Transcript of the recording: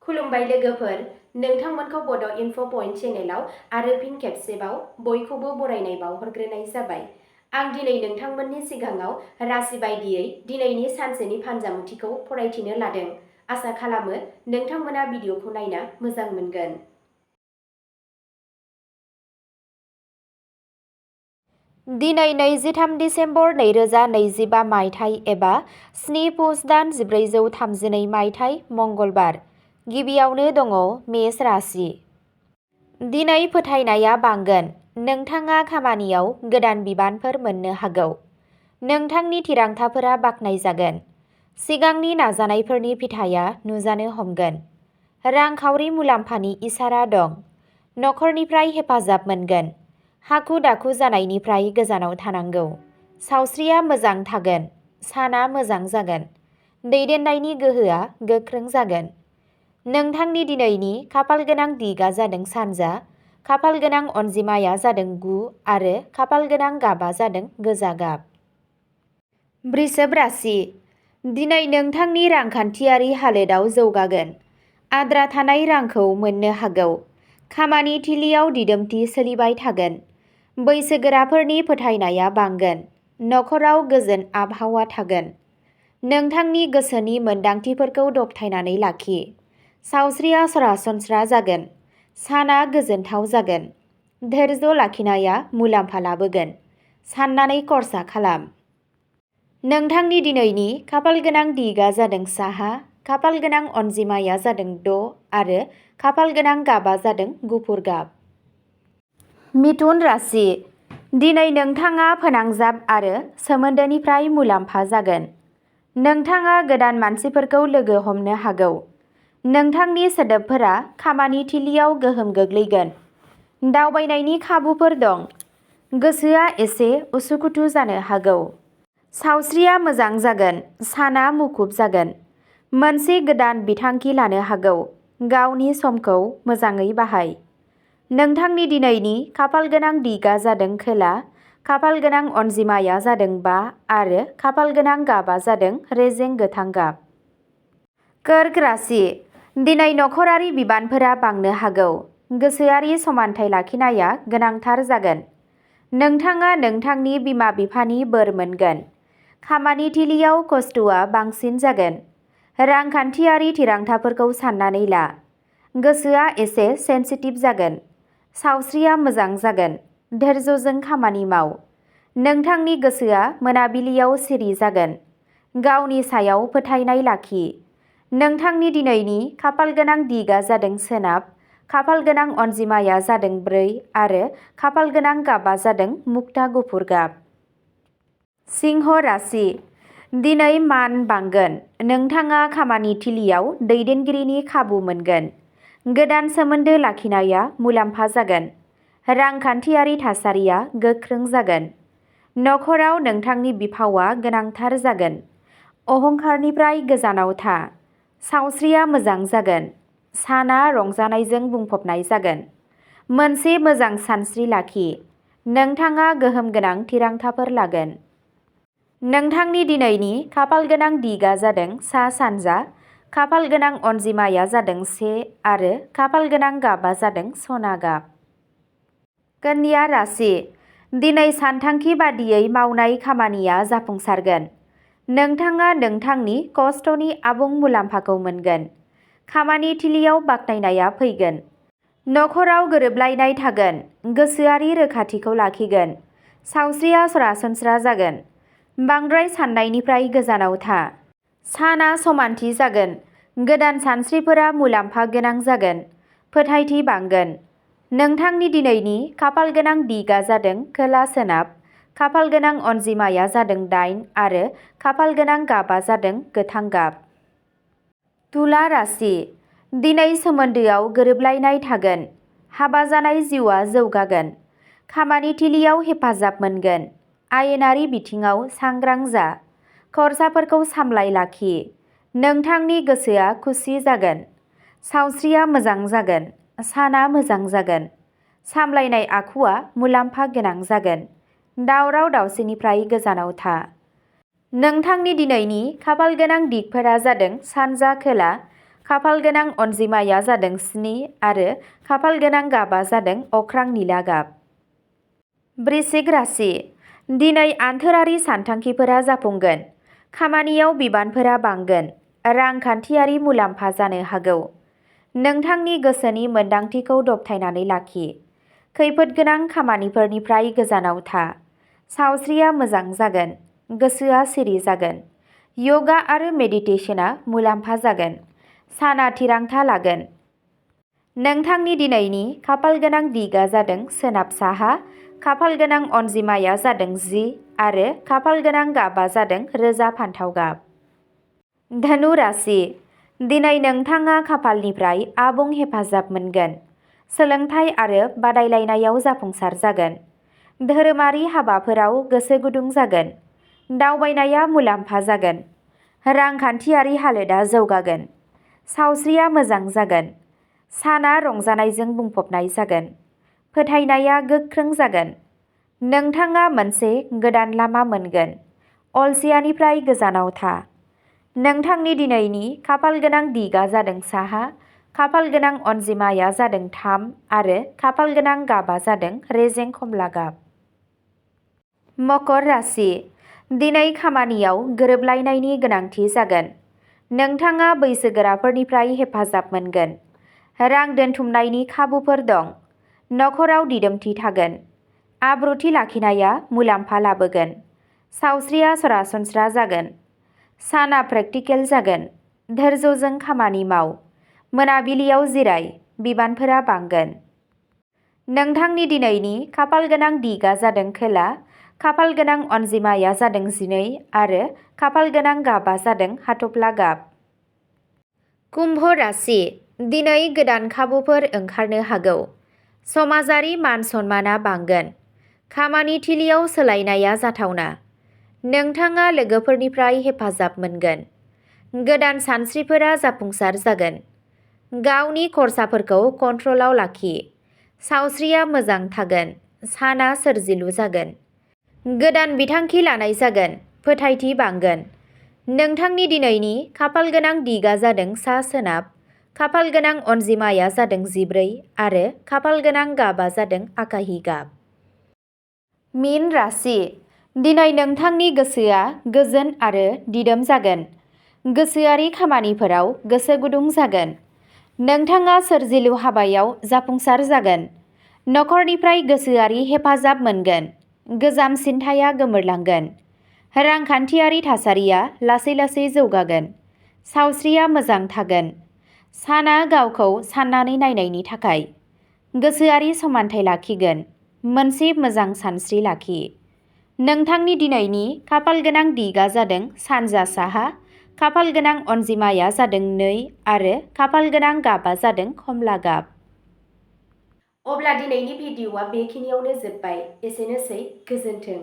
खुलुमबाय लोगोफोर, नोंथांमोनखौ बड' इनफ' पइन्ट चेनेलाव आरो फिन खेबसेबाव बयखौबो बरायनाय बावहरग्रोनाय जाबाय। आं दिनै नोंथांमोननि सिगाङाव राशि बायदियै दिनैनि सानसेनि फानजामुथिखौ फरायथिनो लादों। आसा खालामो नोंथांमोना भिडिअखौ नायना मोजां मोनगोन। दिनै 23 डिसेम्बर 2025 मायथाइ एबा 7 पुस दान 1432 मायथाइ मंगलबार। गिबियावनो दङ मेष राशि। दिनै फोथायनाया बांगोन। नोंथाङा खामानियाव गोदान बिबानफोर मोननो हागौ। नोंथांनि थिरांथाफोरा बाख्नायजागोन। सिगांनि नाजानायफोरनि फिथाइया नुजानो हमगोन। रांखावरि मुलाम्फानि इसारा दं। नखरनिफ्राय हेफाजाब मोनगोन। हाखु दाखु जानायनिफ्राय गोजानाव थानांगौ। सावस्रिया मोजां थागोन। साना मोजां जागोन। दैदेननायनि गोहोआ गोख्रों जागोन। नोंथांनि दिनैनि खाफालगोनां दिगआ जादों सानजा, खाफालगोनां अनजिमाया जादों 9 आरो खाफालगोनां गाबआ जादों गोजा गाब। बृषभ राशि। दिनै नोंथांनि रांखान्थियारि हालोदाव जौगागोन। आद्रा थानाय रांखौ मोननो हागौ। खामानि थिलियाव दिदोमथि सोलिबाय थागोन। बैसोगोराफोरनि फोथायनाया बांगोन। नखराव गोजोन आबहावा थागोन। नोंथांनि गोसोनि मोनदांथिफोरखौ दबथायनानै लाखि। सावस्रिया सरासनस्रा जागोन। साना गोजोनथाव जागोन। धैर्य लाखिनाया मुलाम्फा लाबोगोन। साननानै खर्सा खालाम। नोंथांनि दिनैनि खाफालगोनां दिगआ जादों साहा, खाफालगोनां अनजिमाया जादों 6 आरो खाफालगोनां गाबआ जादों गुफुर गाब। मिथुन राशि। दिनै नोंथाङा फोनांजाब आरो सोमोन्दोनिफ्राय मुलाम्फा जागोन। नोंथाङा गोदान मानसिफोरखौ लोगो हमनो हागौ। नोंथांनि सोदोबफोरा खामानि थिलियाव गोहोम गोग्लैगोन। दावबायनायनि खाबुफोर दं। गोसोआ एसे उसुखुथु जानो हागौ। सावस्रिया मोजां जागोन। साना मुखुब जागोन। मोनसे गोदान बिथांखि लानो हागौ। गावनि समखौ मोजाङै बाहाय। नोंथांनि दिनैनि खाफालगोनां दिगआ जादों खोला, खाफालगोनां अनजिमाया जादों 5 आरो खाफालगोनां गाबआ जादों रेजें गोथां गाब। कर्क राशि। दिनै नखरारि बिबानफोरा बांनो हागौ। गोसोआरि समानथाय लाखिनाया गोनांथार जागोन। नोंथाङा नोंथांनि बिमा-बिफानि बोर मोनगोन। खामानि थिलियाव खस्थ'आ बांसिन जागोन। रांखान्थियारि थिरांथाफोरखौ साननानै ला। गोसोआ एसे सेनसिटिभ जागोन। सावस्रिया मोजां जागोन। धैर्यजों खामानि माव। नोंथांनि गोसोआ मोनाबिलियाव सिरि जागोन। गावनि सायाव फोथायनाय लाखि। नोंथांनि दिनैनि खाफालगोनां दिगआ जादों सोनाब, खाफालगोनां अनजिमाया जादों 4 आरो खाफालगोनां गाबआ जादों मुक्ता गुफुर गाब। सिंह राशि। दिनै मान बांगोन। नोंथाङा खामानि थिलियाव दैदेनगिरिनि खाबु मोनगोन। गोदान सोमोन्दो लाखिनाया मुलाम्फा जागोन। रांखान्थियारि थासारिया गोख्रों जागोन। नखराव नोंथांनि बिफावआ गोनांथार जागोन। अहंकारनिफ्राय गोजानाव था। सावस्रिया मोजां जागोन। साना रंजानायजों बुंफबनाय जागोन। मोनसे मोजां सानस्रि लाखि। नोंथाङा गोहोम गोनां थिरांथाफोर लागोन। नोंथांनि दिनैनि खाफालगोनां दिगआ जादों सा-सानजा, खाफालगोनां अनजिमाया जादों 1 आरो खाफालगोनां गाबआ जादों सना गाब। कन्या राशि। दिनै सानथांखि बादियै मावनाय खामानिया जाफुंसारगोन। नोंथाङा नोंथांनि खस्थ'नि आबुं मुलाम्फाखौ मोनगोन। खामानि थिलियाव बाख्नायनाया फैगोन। नखराव गोरोबलायनाय थागोन। गोसोआरि रोखाथिखौ लाखिगोन। सावस्रिया सरासनस्रा जागोन। बांद्राय साननायनिफ्राय गोजानाव था। साना समानथि जागोन। गोदान सानस्रिफोरा मुलाम्फा गोनां जागोन। फोथायथि बांगोन। नोंथांनि दिनैनि खाफालगोनां दिगआ जादों खोला-सोनाब, खाफालगोनां अनजिमाया जादों 8 आरो खाफालगोनां गाबआ जादों गोथां गाब। तुला राशि। दिनै सोमोन्दोआव गोरोबलायनाय थागोन। हाबा जानाय जिउआ जौगागोन। खामानि थिलियाव हेफाजाब मोनगोन। आयेनारि बिथिङाव सांग्रां जा। खरसाफोरखौ सामलाय लाखि। नोंथांनि गोसोआ खुसि जागोन। सावस्रिया मोजां जागोन। साना मोजां जागोन। सामलायनाय आखुआ मुलाम्फा गोनां जागोन। दावराव-दावसिनिफ्राय गोजानाव था। नोंथांनि दिनैनि खाफालगोनां दिगफोरा जादों सानजा खोला, खाफाल गोनां अनजिमाया जादों 7 आरो खाफाल गोनां गाबा जादों अख्रां निला गाब। बृश्चिक राशि। दिनै आन्थोरारि सानथांखिफोरा जाफुंगोन। खामानियाव बिबानफोरा बांगोन। रांखान्थियारि मुलाम्फा जानो हागौ। नोंथांनि गोसोनि मोन्दांथिखौ दबथायनानै लाखि। खैफोदगोनां खामानिफोरनिफ्राय गोजानाव था। सावस्रिया मोजां जागोन। गोसोआ सिरि जागोन। यगा आरो मेडिटेशनआ मुलाम्फा जागोन। साना थिरांथा लागोन। नोंथांनि दिनैनि खाफाल गोनां दिगा जादों सोनाब साहा। खाफाल गोनां अनजिमाया जादों 10 आरो खाफाल गोनां गाबा जादों रोजा फान्थाव गाब। धनु राशि। दिनै नोंथाङा खाफालनिफ्राय आबुं हेफाजाब मोनगोन। सोलोंथाइ आरो बादायलायनायाव जाफुंसार जागोन। धोरोमारि हाबाफोराव गोसो गुदुं जागोन। दावबायनाया मुलाम्फा जागोन। रांखान्थियारि हालोदा जौगागोन। सावस्रिया मोजां जागोन। साना रंजानायजों बुंफबनाय जागोन। फोथायनाया गोख्रों जागोन। नोंथाङा मोनसे गोदान लामा मोनगोन। अलसियानिफ्राय गोजानाव था। नोंथांनि दिनैनि खाफाल गोनां दिगा जादों साहा। खाफाल गोनां अनजिमाया जादों 3 आरो खाफाल गोनां गाबा जादों रेजें खमला गाब। मकर राशि। दिनै खामानियाव गोरोबलायनायनि गोनांथि जागोन। नोंथाङा बैसोगोराफोरनिफ्राय हेफाजाब मोनगोन। रां दोनथुमनायनि खाबुफोर दं। नखराव दिदोमथि थागोन। आब्रुथि लाखिनाया मुलाम्फा लाबोगोन। सावस्रिया सरासनस्रा जागोन। साना प्रेक्टिकेल जागोन। धैर्यजों खामानि माव। मोनाबिलियाव जिराय। बिबानफोरा बांगोन। नोंथांनि दिनैनि खाफाल गोनां दिगा जादों खोला। खाफाल गोनां अनजिमाया जादों 12 आरो खाफाल गोनां गाबा जादों हाथफ्ला गाब। कुम्भ राशि। दिनै गोदान खाबुफोर ओंखारनो हागौ। समाजारि मान सन्माना बांगोन। खामानि थिलियाव सोलायनाया जाथावना। नोंथाङा लोगोफोरनिफ्राय हेफाजाब मोनगोन। गोदान सानस्रिफोरा जाफुंसार जागोन। गावनि खरसाफोरखौ कन्ट्रलाव लाखि। सावस्रिया मोजां थागोन। साना सोरजिलु जागोन। गोदान बिथांखि लानाय जागोन। फोथायथि बांगोन। नोंथांनि दिनैनि खाफाल गोनां दिगा जादों सा सोनाब। खाफाल गोनां अनजिमाया जादों 14 आरो खाफाल गोनां गाबा जादों आकाहि गाब। मीन राशि। दिनै नोंथांनि गोसोआ गोजोन आरो दिदोम जागोन। गोसोआरि खामानिफोराव गोसो गुदुं जागोन। नोंथाङा सोरजिलु हाबायाव जाफुंसार जागोन। नखरनिफ्राय गोसोआरि हेफाजाब मोनगोन। गोजाम सिनथाया गोमोरलांगोन। रांखान्थियारि थासारिया लासै लासै जौगागोन। सावस्रिया मोजां थागोन। साना गावखौ साननानै नायनायनि थाखाय। गोसोआरि समानथाय लाखिगोन। मोनसे मोजां सानस्रि लाखि। नोंथांनि दिनैनि खाफाल गोनां दिगा जादों सानजा साहा। खाफाल गोनां अनजिमाया जादों 2 आरो खाफाल गोनां गाबा जादों खमला गाब। अब्ला दिनैनि भिडिअ'आ बेखिनियावनो जोब्बाय। एसेनोसै। गोजोन्थों।